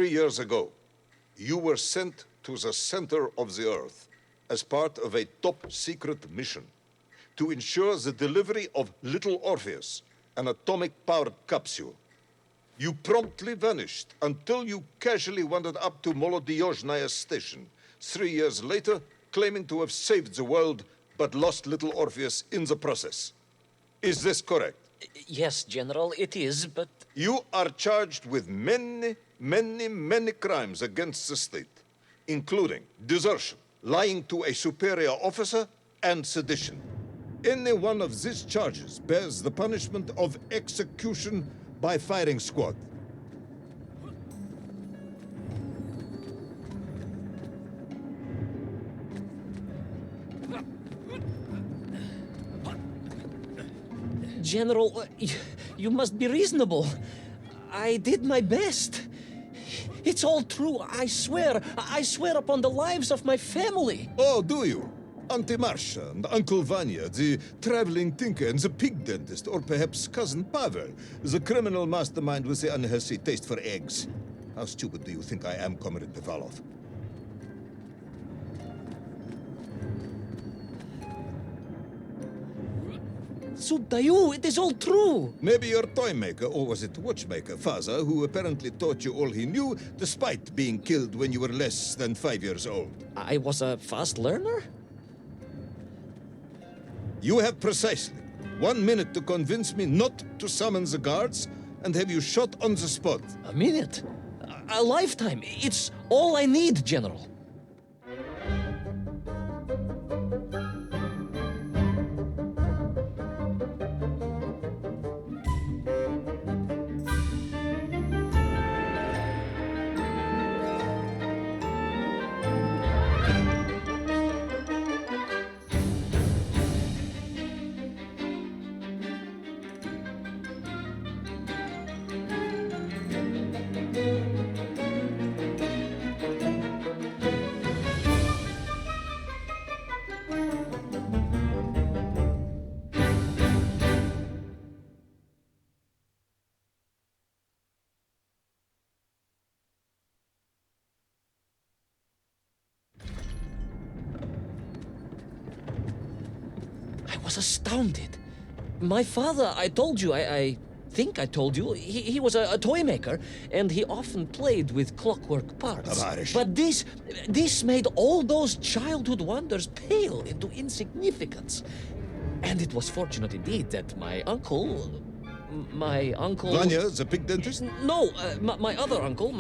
3 years ago, you were sent to the center of the Earth as part of a top-secret mission to ensure the delivery of little Orpheus, an atomic-powered capsule. You promptly vanished until you casually wandered up to Molodiyozhnaya station 3 years later, claiming to have saved the world, but lost little Orpheus in the process. Is this correct? Yes, General, it is, but... You are charged with many crimes against the state, including desertion, lying to a superior officer, and sedition. Any one of these charges bears the punishment of execution by firing squad. General, you must be reasonable. I did my best. It's all true, I swear. I swear upon the lives of my family. Oh, do you? Auntie Marcia and Uncle Vanya, the traveling tinker and the pig dentist, or perhaps Cousin Pavel, the criminal mastermind with the unhealthy taste for eggs. How stupid do you think I am, Comrade Pivalov? Sudayu, it is all true. Maybe your toy maker, or was it watchmaker, father, who apparently taught you all he knew, despite being killed when you were less than 5 years old. I was a fast learner? You have precisely 1 minute to convince me not to summon the guards and have you shot on the spot. A minute? A lifetime. It's all I need, General. I was astounded. My father, I told you, I think I told you, he was a toy maker, and he often played with clockwork parts. Tavarish. But this made all those childhood wonders pale into insignificance. And it was fortunate indeed that my uncle... Vanya, the pig dentist? No, my other uncle,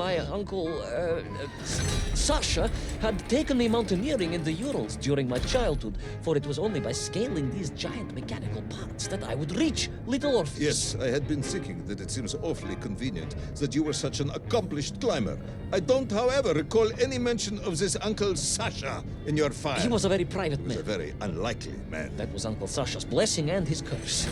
Sasha, had taken me mountaineering in the Urals during my childhood, for it was only by scaling these giant mechanical parts that I would reach Little Orpheus. Yes, I had been thinking that it seems awfully convenient that you were such an accomplished climber. I don't, however, recall any mention of this Uncle Sasha in your file. He was a very private He was man. a very unlikely man. That was Uncle Sasha's blessing and his curse.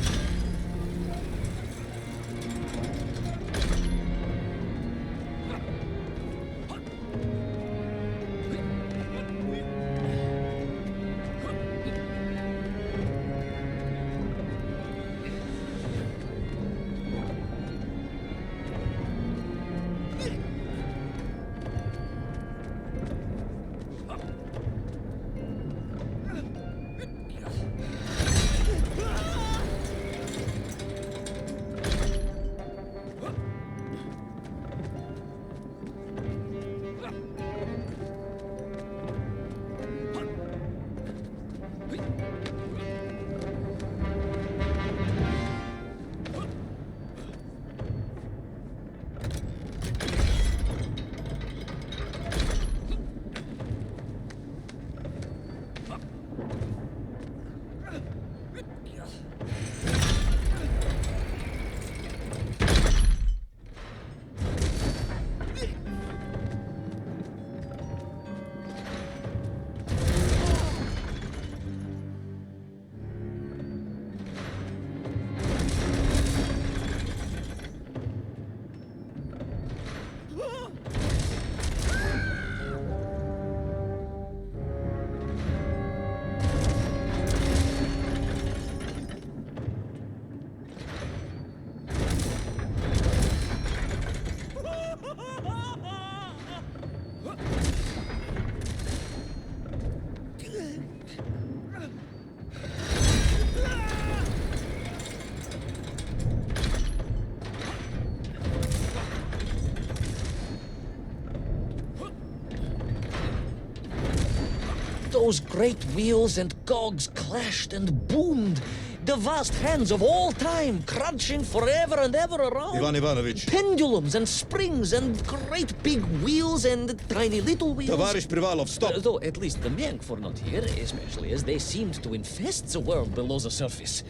Those great wheels and cogs clashed and boomed. The vast hands of all time crunching forever and ever around. Ivan Ivanovich. Pendulums and springs and great big wheels and tiny little wheels. Tavarish Privalov, stop. Though at least the Myenk were not here, especially as they seemed to infest the world below the surface.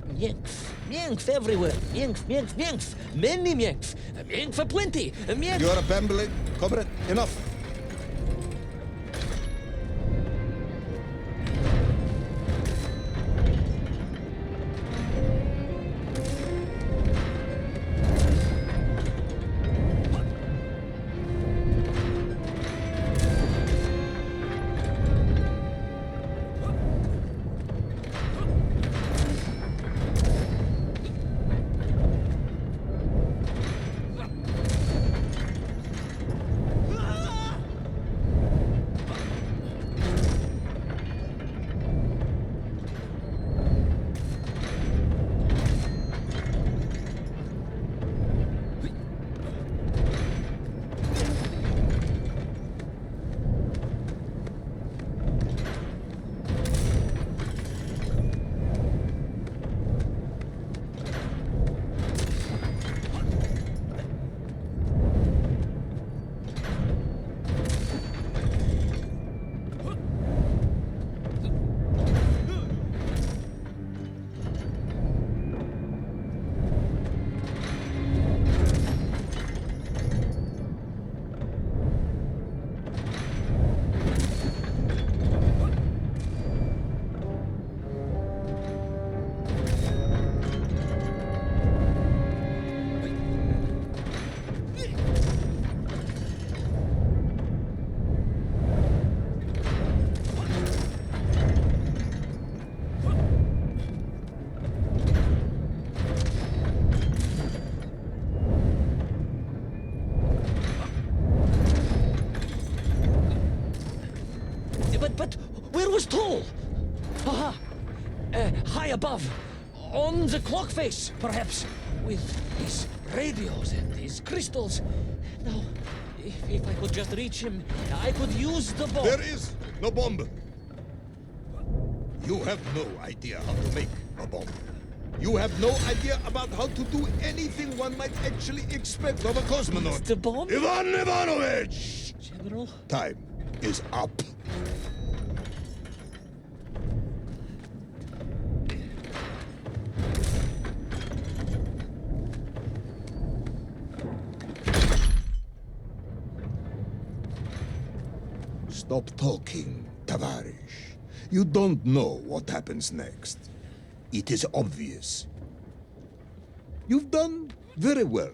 Myenkf, Myenkf everywhere. Myenkf, Myenkf, Myenkf. Many Myenkf. Myenkf aplenty. Myenkf. You are babbling, comrade. Enough. But where was Toll? Aha! High above. On the clock face, perhaps. With his radios and his crystals. Now, if I could just reach him, I could use the bomb. There is no bomb. You have no idea how to make a bomb. You have no idea about how to do anything one might actually expect of a cosmonaut. The bomb? Ivan Ivanovich! General? Time is up. Stop talking, Tavarish. You don't know what happens next. It is obvious. You've done very well.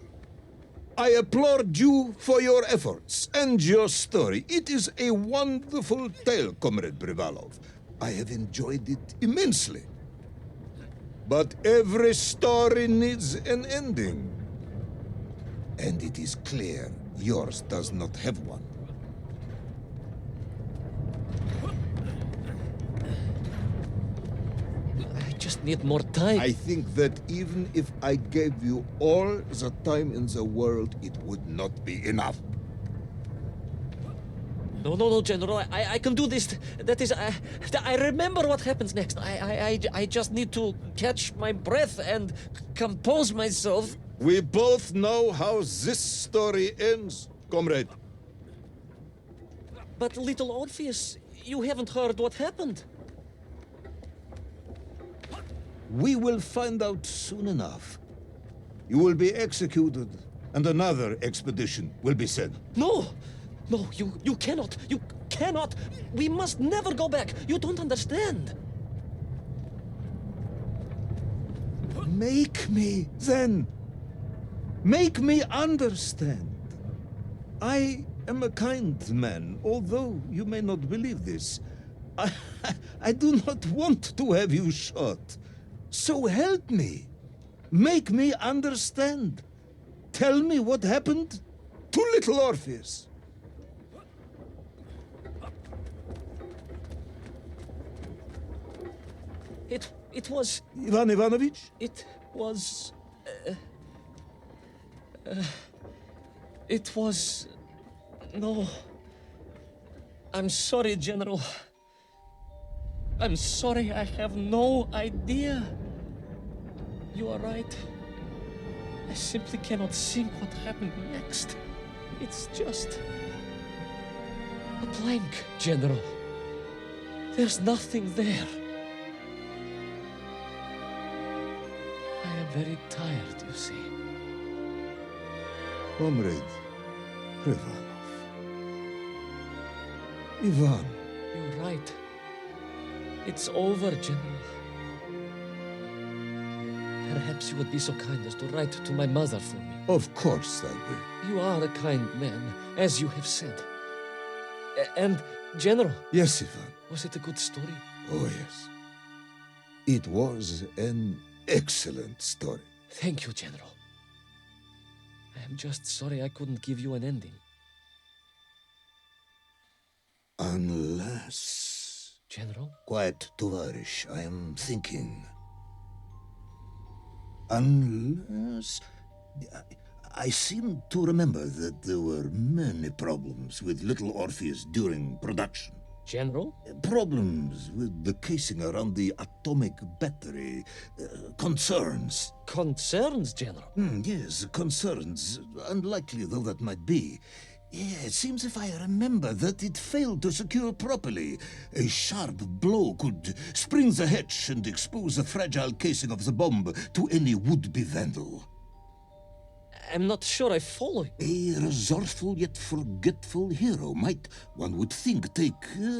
I applaud you for your efforts and your story. It is a wonderful tale, Comrade Privalov. I have enjoyed it immensely. But every story needs an ending. And it is clear yours does not have one. I just need more time. I think that even if I gave you all the time in the world, it would not be enough. No, General. I can do this. That is, I remember what happens next. I just need to catch my breath and compose myself. We both know how this story ends, comrade. But little Orpheus, you haven't heard what happened. We will find out soon enough. You will be executed, and another expedition will be sent. No, you cannot. You cannot. We must never go back. You don't understand. Make me, then. Make me understand. I am a kind man, although you may not believe this. I do not want to have you shot. So help me. Make me understand. Tell me what happened to little Orpheus. It was... Ivan Ivanovich? It was... it was... No. I'm sorry, General. I'm sorry, I have no idea. You are right. I simply cannot think what happened next. It's just a blank, General. There's nothing there. I am very tired, you see. Comrade Privanov. Ivan. You're right. It's over, General. Perhaps you would be so kind as to write to my mother for me. Of course I will. You are a kind man, as you have said. And, General, Yes, Ivan. was it a good story? Oh, yes. It was an excellent story. Thank you, General. I am just sorry I couldn't give you an ending. Unless... General? Quiet, Tovarish. I am thinking. Unless... I seem to remember that there were many problems with little Orpheus during production. General? Problems with the casing around the atomic battery. Concerns. Concerns, General? Yes, concerns. Unlikely though that might be. Yeah, it seems if I remember that it failed to secure properly. A sharp blow could spring the hatch and expose the fragile casing of the bomb to any would-be vandal. I'm not sure I follow you. A resourceful yet forgetful hero might, one would think, take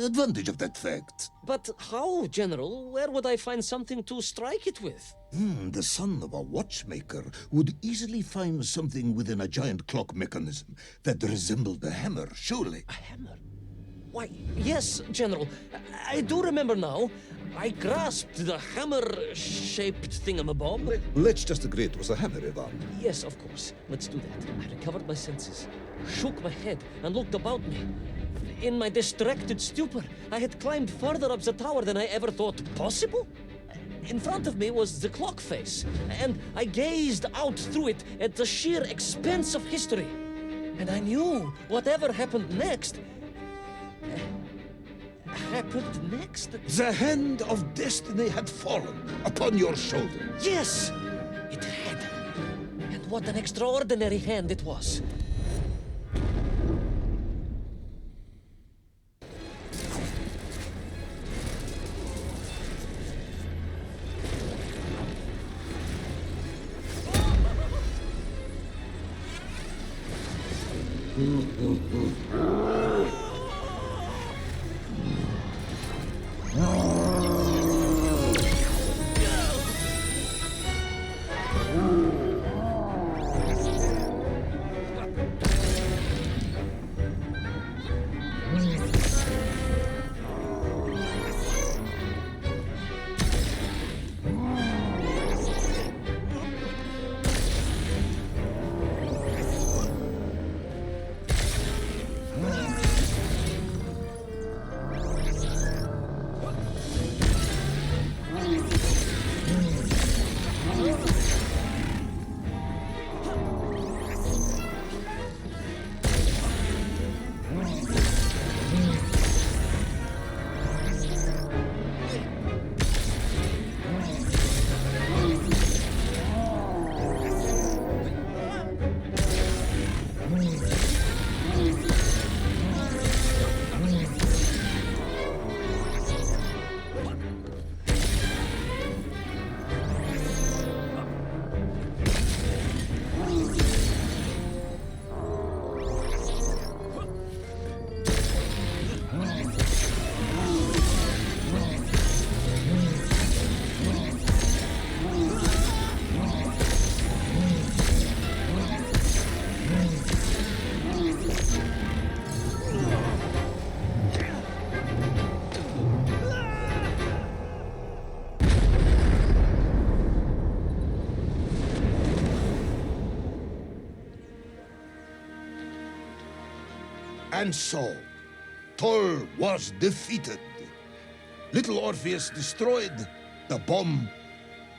advantage of that fact. But how, General? Where would I find something to strike it with? The son of a watchmaker would easily find something within a giant clock mechanism that resembled a hammer, surely. A hammer? Why, yes, General. I do remember now. I grasped the hammer-shaped thingamabob. Let's just agree it was a hammer, Ivan. Yes, of course. Let's do that. I recovered my senses, shook my head, and looked about me. In my distracted stupor, I had climbed further up the tower than I ever thought possible. In front of me was the clock face, and I gazed out through it at the sheer expanse of history. And I knew whatever happened next... happened next? The hand of destiny had fallen upon your shoulder. Yes, it had. And what an extraordinary hand it was. And so, Tol was defeated. Little Orpheus destroyed, the bomb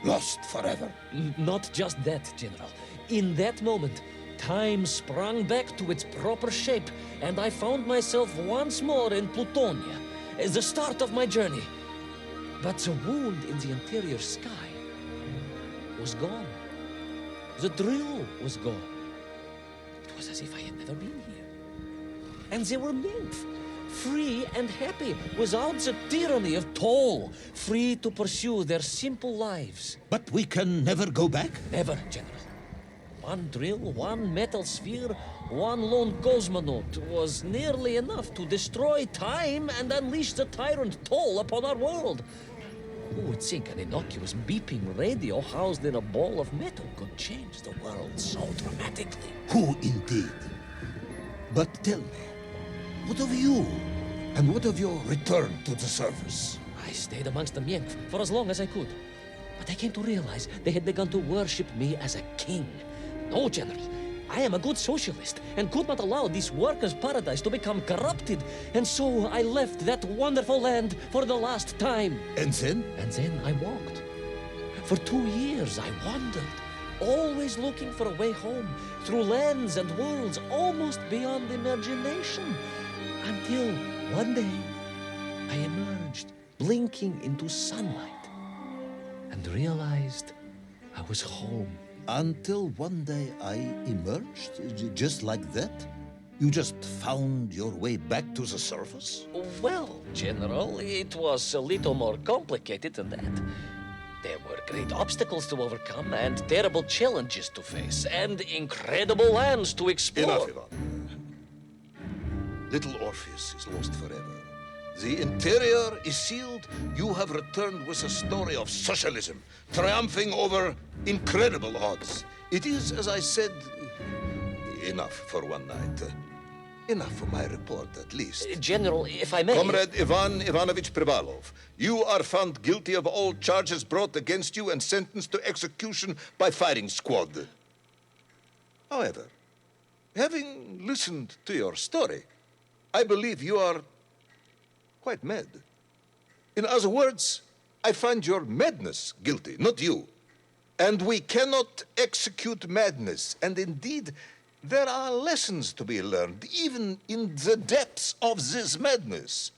lost forever. Not just that, General. In that moment, time sprang back to its proper shape, and I found myself once more in Plutonia, the start of my journey. But the wound in the interior sky was gone. The drill was gone. It was as if I had never been here. And they were nymph, free and happy, without the tyranny of toll, free to pursue their simple lives. But we can never go back? Never, General. One drill, one metal sphere, one lone cosmonaut was nearly enough to destroy time and unleash the tyrant toll upon our world. Who would think an innocuous beeping radio housed in a ball of metal could change the world so dramatically? Who indeed? But tell me, what of you? And what of your return to the surface? I stayed amongst the Mienk for as long as I could. But I came to realize they had begun to worship me as a king. No, General. I am a good socialist and could not allow this workers' paradise to become corrupted. And so I left that wonderful land for the last time. And then? And then I walked. For 2 years I wandered, always looking for a way home, through lands and worlds almost beyond imagination. Until one day I emerged, blinking into sunlight, and realized I was home. Until one day I emerged, just like that? You just found your way back to the surface? Well, General, it was a little more complicated than that. There were great obstacles to overcome and terrible challenges to face and incredible lands to explore. Enough, Ivan. Little Orpheus is lost forever. The interior is sealed. You have returned with a story of socialism, triumphing over incredible odds. It is, as I said, enough for one night. Enough for my report, at least. General, if I may... Comrade Ivan Ivanovich Privalov, you are found guilty of all charges brought against you and sentenced to execution by firing squad. However, having listened to your story, I believe you are quite mad. In other words, I find your madness guilty, not you. And we cannot execute madness. And indeed, there are lessons to be learned, even in the depths of this madness.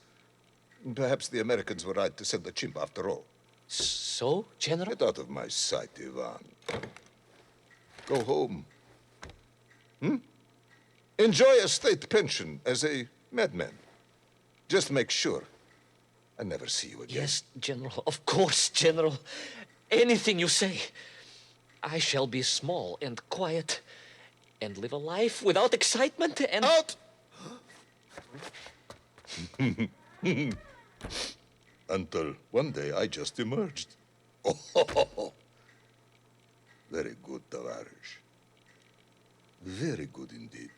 Perhaps the Americans were right to send a chimp after all. So, General? Get out of my sight, Ivan. Go home. Enjoy a state pension as a madman. Just make sure I never see you again. Yes, General. Of course, General. Anything you say. I shall be small and quiet and live a life without excitement and... Out! Until one day I just emerged. Oh, very good, Tavarish. Very good indeed.